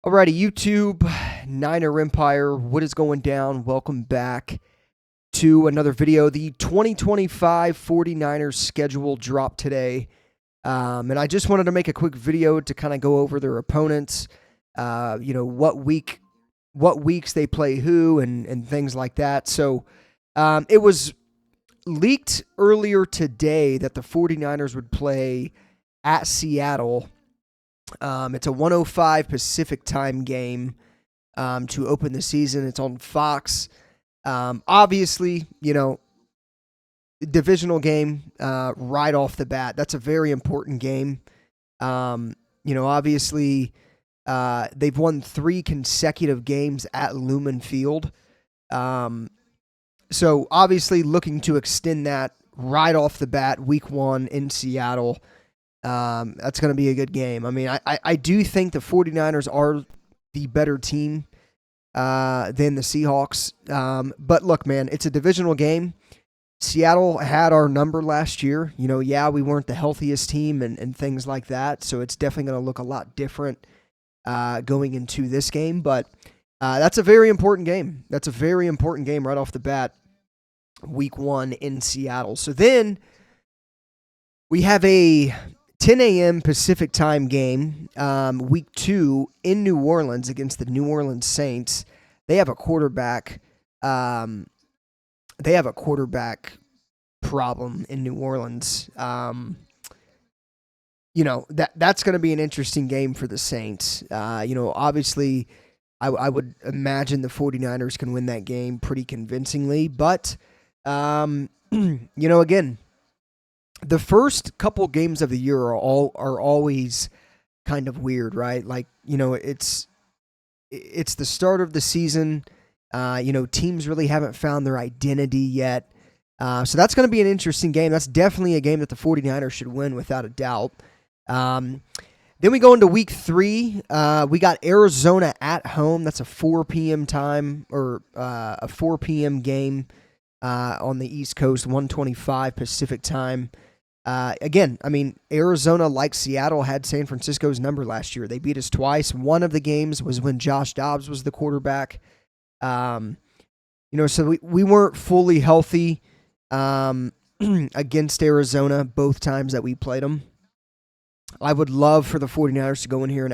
Alrighty, YouTube, Niner Empire, what is going down? Welcome back to another video. The 2025 49ers schedule dropped today. And I just wanted to make a quick video to kind of go over their opponents, what weeks they play who and things like that. So it was leaked earlier today that the 49ers would play at Seattle. It's a 1:05 Pacific time game to open the season. It's on Fox. Obviously, divisional game right off the bat. That's a very important game. Obviously, they've won 3 consecutive games at Lumen Field. So obviously looking to extend that right off the bat, week 1 in Seattle. That's going to be a good game. I mean, I do think the 49ers are the better team than the Seahawks. But look, man, it's a divisional game. Seattle had our number last year. We weren't the healthiest team and things like that. So it's definitely going to look a lot different going into this game. But that's a very important game. That's a very important game right off the bat, week 1 in Seattle. So then we have a 10 a.m. Pacific time game, week 2 in New Orleans against the New Orleans Saints. They have a quarterback. They have a quarterback problem in New Orleans. That's going to be an interesting game for the Saints. Obviously, I would imagine the 49ers can win that game pretty convincingly. But, again, the first couple games of the year are always kind of weird, right? Like, it's the start of the season. Teams really haven't found their identity yet. So that's going to be an interesting game. That's definitely a game that the 49ers should win without a doubt. Then we go into week 3. We got Arizona at home. That's a 4 p.m. time or a 4 p.m. game on the East Coast, 1:25 Pacific time. Again, I mean, Arizona, like Seattle, had San Francisco's number last year. They beat us twice. One of the games was when Josh Dobbs was the quarterback. So we weren't fully healthy against Arizona both times that we played them. I would love for the 49ers to go in here and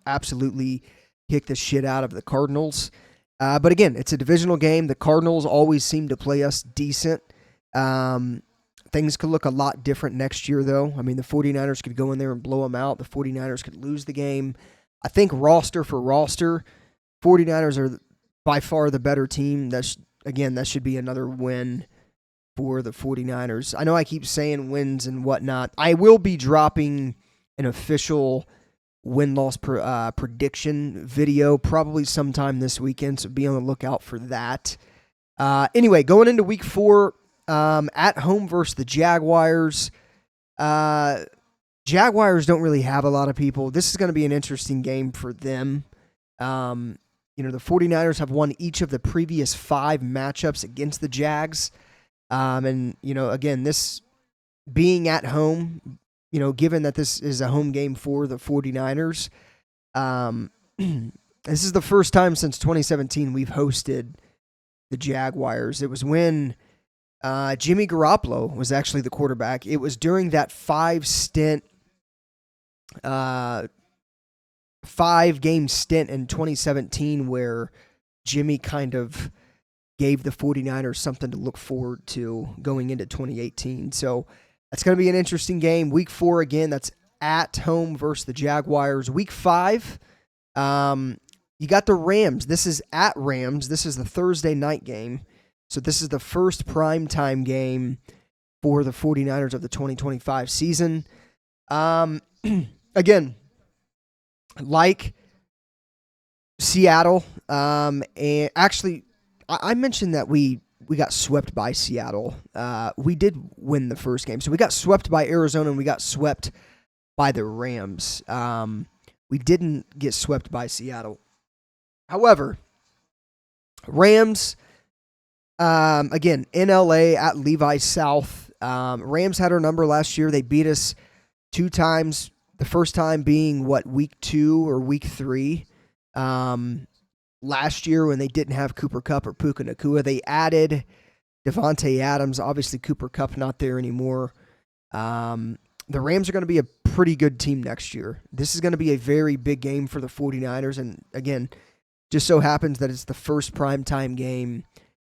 absolutely kick the shit out of the Cardinals. But again, it's a divisional game. The Cardinals always seem to play us decent. Things could look a lot different next year, though. I mean, the 49ers could go in there and blow them out. The 49ers could lose the game. I think roster for roster, 49ers are by far the better team. That should be another win for the 49ers. I know I keep saying wins and whatnot. I will be dropping an official win-loss prediction video probably sometime this weekend, so be on the lookout for that. Anyway, going into week 4, at home versus the Jaguars. Jaguars don't really have a lot of people. This is going to be an interesting game for them. The 49ers have won each of the previous 5 matchups against the Jags. Again, this being at home, given that this is a home game for the 49ers, this is the first time since 2017 we've hosted the Jaguars. It was when Jimmy Garoppolo was actually the quarterback. It was during that 5-game stint in 2017 where Jimmy kind of gave the 49ers something to look forward to going into 2018. So that's going to be an interesting game. Week 4, again, that's at home versus the Jaguars. Week 5, you got the Rams. This is at Rams. This is the Thursday night game. So this is the first primetime game for the 49ers of the 2025 season. Again, like Seattle, and actually, I mentioned that we got swept by Seattle. We did win the first game. So we got swept by Arizona and we got swept by the Rams. We didn't get swept by Seattle. However, Rams, again, in LA at Levi South. Rams had our number last year. They beat us 2 times. The first time being, week 2 or week 3. Last year when they didn't have Cooper Kupp or Puka Nacua, they added Devontae Adams. Obviously, Cooper Kupp not there anymore. The Rams are going to be a pretty good team next year. This is going to be a very big game for the 49ers. And again, just so happens that it's the first primetime game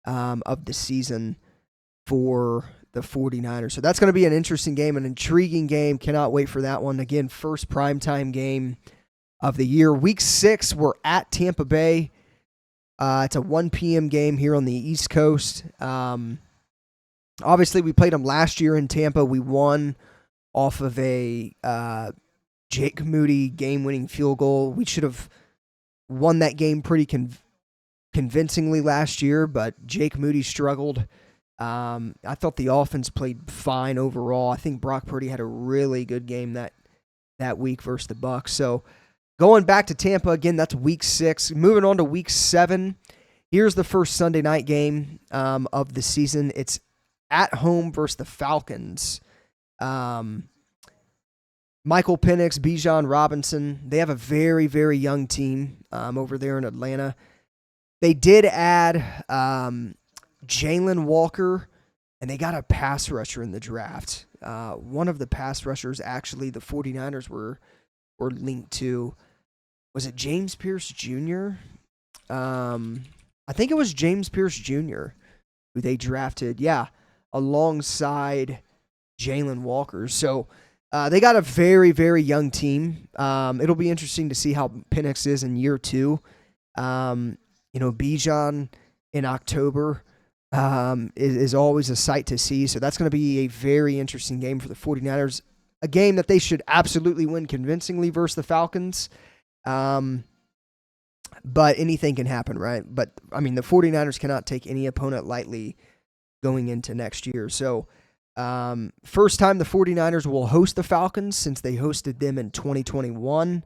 of the season for the 49ers. So that's going to be an interesting game, an intriguing game. Cannot wait for that one. Again, first primetime game of the year. Week 6, we're at Tampa Bay. It's a 1 p.m. game here on the East Coast. Obviously, we played them last year in Tampa. We won off of a Jake Moody game-winning field goal. We should have won that game pretty convincingly last year, but Jake Moody struggled. I thought the offense played fine overall. I think Brock Purdy had a really good game that week versus the Bucs. So going back to Tampa again, that's week 6. Moving on to week 7. Here's the first Sunday night game of the season. It's at home versus the Falcons. Michael Penix, Bijan Robinson, they have a very, very young team over there in Atlanta. They did add Jalen Walker, and they got a pass rusher in the draft. One of the pass rushers, actually, the 49ers were linked to. Was it James Pierce Jr.? I think it was James Pierce Jr. who they drafted, alongside Jalen Walker. So they got a very, very young team. It'll be interesting to see how Penix is in year 2. Bijan in October is always a sight to see. So that's going to be a very interesting game for the 49ers. A game that they should absolutely win convincingly versus the Falcons. But anything can happen, right? But, the 49ers cannot take any opponent lightly going into next year. So, first time the 49ers will host the Falcons since they hosted them in 2021.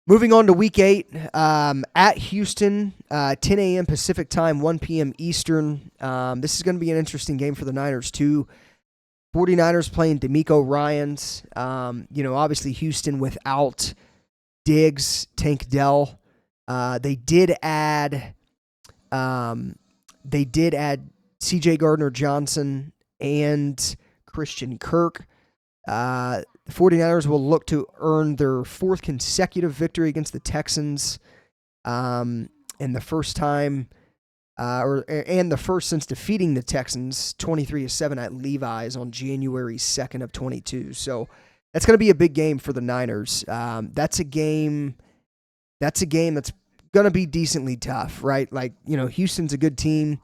Moving on to week 8, at Houston, 10 a.m. Pacific time, 1 p.m. Eastern. This is going to be an interesting game for the Niners, too. 49ers playing DeMeco Ryans. Obviously Houston without Diggs, Tank Dell. They did add C.J. Gardner-Johnson and Christian Kirk. The 49ers will look to earn their 4th consecutive victory against the Texans, and the first time, and the first since defeating the Texans 23-7 at Levi's on January 2nd of 22. So that's going to be a big game for the Niners. That's a game that's going to be decently tough, right? Houston's a good team.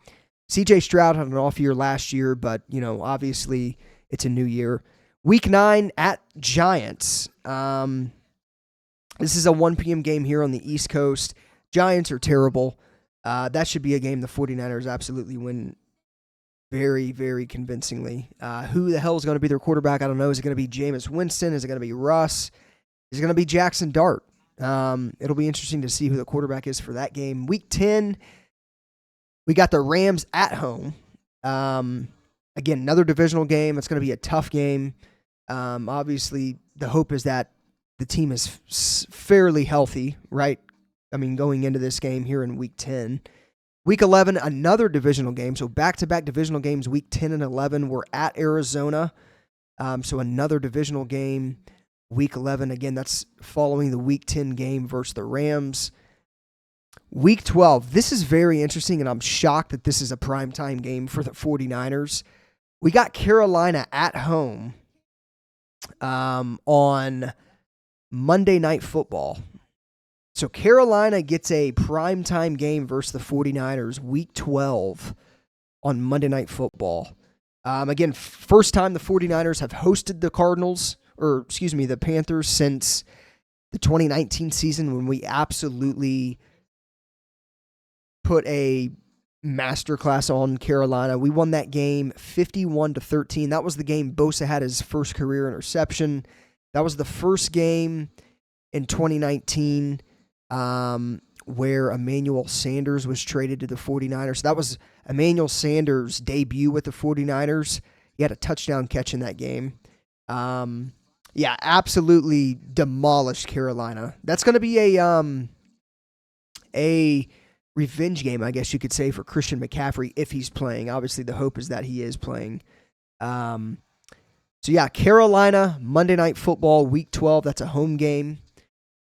C.J. Stroud had an off year last year, but, obviously it's a new year. Week 9 at Giants. This is a 1 p.m. game here on the East Coast. Giants are terrible. That should be a game the 49ers absolutely win very, very convincingly. Who the hell is going to be their quarterback? I don't know. Is it going to be Jameis Winston? Is it going to be Russ? Is it going to be Jackson Dart? It'll be interesting to see who the quarterback is for that game. Week 10, we got the Rams at home. Again, another divisional game. It's going to be a tough game. Obviously, the hope is that the team is fairly healthy, right? Going into this game here in Week 10. Week 11, another divisional game. So back-to-back divisional games, Week 10 and 11. We're at Arizona. So another divisional game, Week 11. Again, that's following the Week 10 game versus the Rams. Week 12, this is very interesting, and I'm shocked that this is a primetime game for the 49ers. We got Carolina at home on Monday Night Football. So Carolina gets a primetime game versus the 49ers, Week 12 on Monday Night Football. Again, first time the 49ers have hosted the the Panthers since the 2019 season when we absolutely put a masterclass on Carolina. We won that game 51-13. That was the game Bosa had his first career interception. That was the first game in 2019 where Emmanuel Sanders was traded to the 49ers. So that was Emmanuel Sanders' debut with the 49ers. He had a touchdown catch in that game. Yeah, absolutely demolished Carolina. That's going to be a revenge game, I guess you could say, for Christian McCaffrey if he's playing. Obviously, the hope is that he is playing. Um, so yeah, Carolina Monday Night Football, Week 12. That's a home game.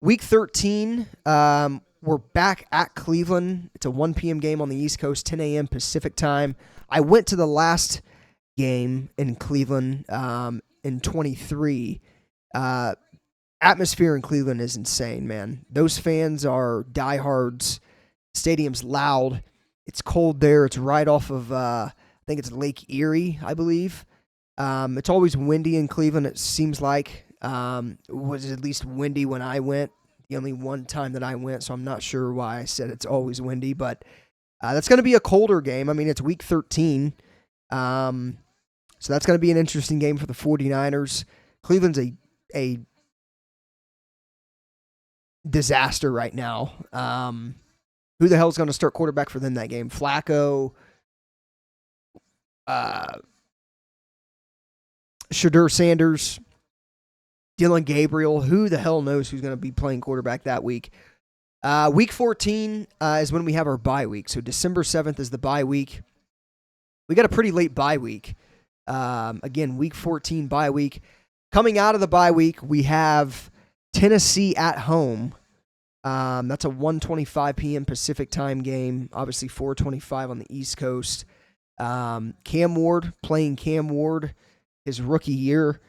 Week 13, we're back at Cleveland. It's a 1 p.m. game on the East Coast, 10 a.m. Pacific time. I went to the last game in Cleveland in 23. Atmosphere in Cleveland is insane, man. Those fans are diehards. Stadium's loud. It's cold there. It's right off of, I think it's Lake Erie, I believe. It's always windy in Cleveland, it seems like. It was at least windy when I went. The only one time that I went, so I'm not sure why I said it's always windy. But that's going to be a colder game. I mean, it's Week 13. So that's going to be an interesting game for the 49ers. Cleveland's a disaster right now. Who the hell is going to start quarterback for them that game? Flacco, Shadur Sanders, Dylan Gabriel. Who the hell knows who's going to be playing quarterback that week? Week 14 is when we have our bye week. So December 7th is the bye week. We got a pretty late bye week. Again, Week 14 bye week. Coming out of the bye week, we have Tennessee at home. That's a 1:25 p.m. Pacific time game. Obviously, 4:25 on the East Coast. Cam Ward playing Cam Ward, his rookie year.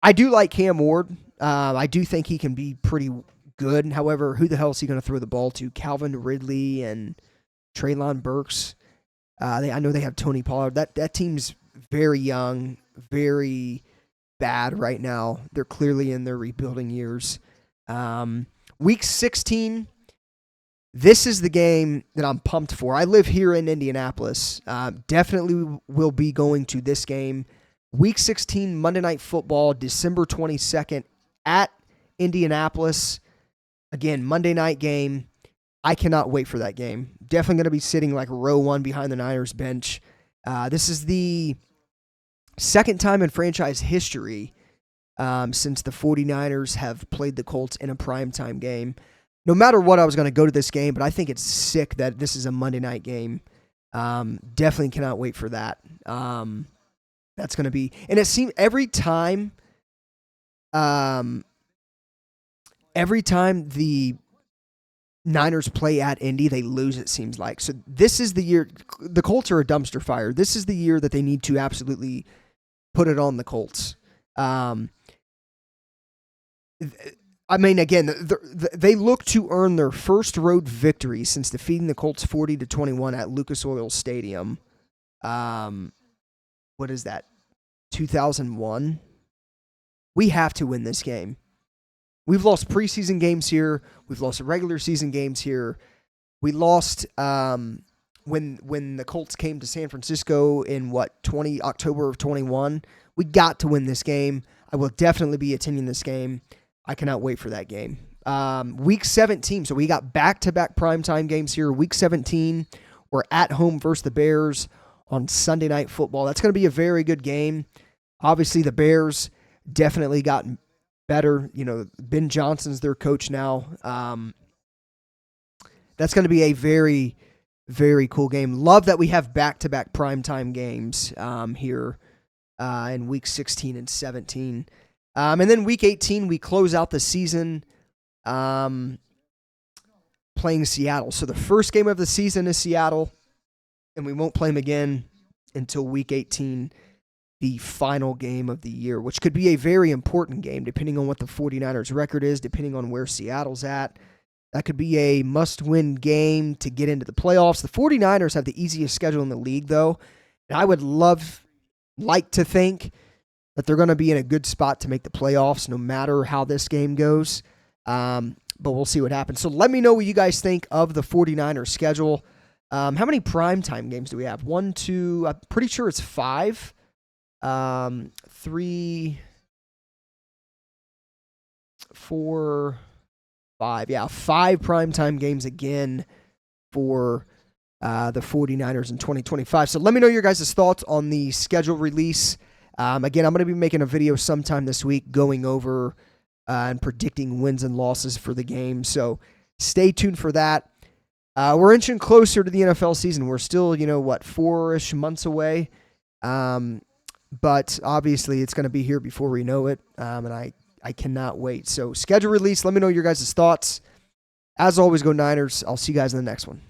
I do like Cam Ward. I do think he can be pretty good. However, who the hell is he going to throw the ball to? Calvin Ridley and Treylon Burks. I know they have Tony Pollard. That team's very young, very bad right now. They're clearly in their rebuilding years. Week 16, this is the game that I'm pumped for. I live here in Indianapolis. Definitely will be going to this game. Week 16, Monday Night Football, December 22nd at Indianapolis. Again, Monday night game. I cannot wait for that game. Definitely going to be sitting like row one behind the Niners bench. This is the second time in franchise history since the 49ers have played the Colts in a primetime game. No matter what, I was going to go to this game, but I think it's sick that this is a Monday night game. Definitely cannot wait for that. That's going to be, and it seems every time the Niners play at Indy, they lose, it seems like. So this is the year, the Colts are a dumpster fire. This is the year that they need to absolutely put it on the Colts. I mean, again, they look to earn their first road victory since defeating the Colts 40-21 at Lucas Oil Stadium. What is that? 2001. We have to win this game. We've lost preseason games here. We've lost regular season games here. We lost when the Colts came to San Francisco in October of 21. We got to win this game. I will definitely be attending this game. I cannot wait for that game. Week 17. So we got back-to-back primetime games here. Week 17, we're at home versus the Bears on Sunday Night Football. That's going to be a very good game. Obviously, the Bears definitely gotten better. You know, Ben Johnson's their coach now. That's going to be a very, very cool game. Love that we have back-to-back primetime games here in Week 16 and 17. And then Week 18, we close out the season playing Seattle. So the first game of the season is Seattle, and we won't play them again until Week 18, the final game of the year, which could be a very important game depending on what the 49ers record is, depending on where Seattle's at. That could be a must-win game to get into the playoffs. The 49ers have the easiest schedule in the league, though, and I would like to think that they're going to be in a good spot to make the playoffs no matter how this game goes. But we'll see what happens. So let me know what you guys think of the 49ers schedule. How many primetime games do we have? 1, 2, I'm pretty sure it's 5. 3, 4, 5. Yeah, 5 primetime games again for the 49ers in 2025. So let me know your guys' thoughts on the schedule release. Again, I'm going to be making a video sometime this week going over and predicting wins and losses for the game. So stay tuned for that. We're inching closer to the NFL season. We're still, 4-ish months away. But obviously it's going to be here before we know it. And I cannot wait. So schedule release. Let me know your guys' thoughts. As always, go Niners. I'll see you guys in the next one.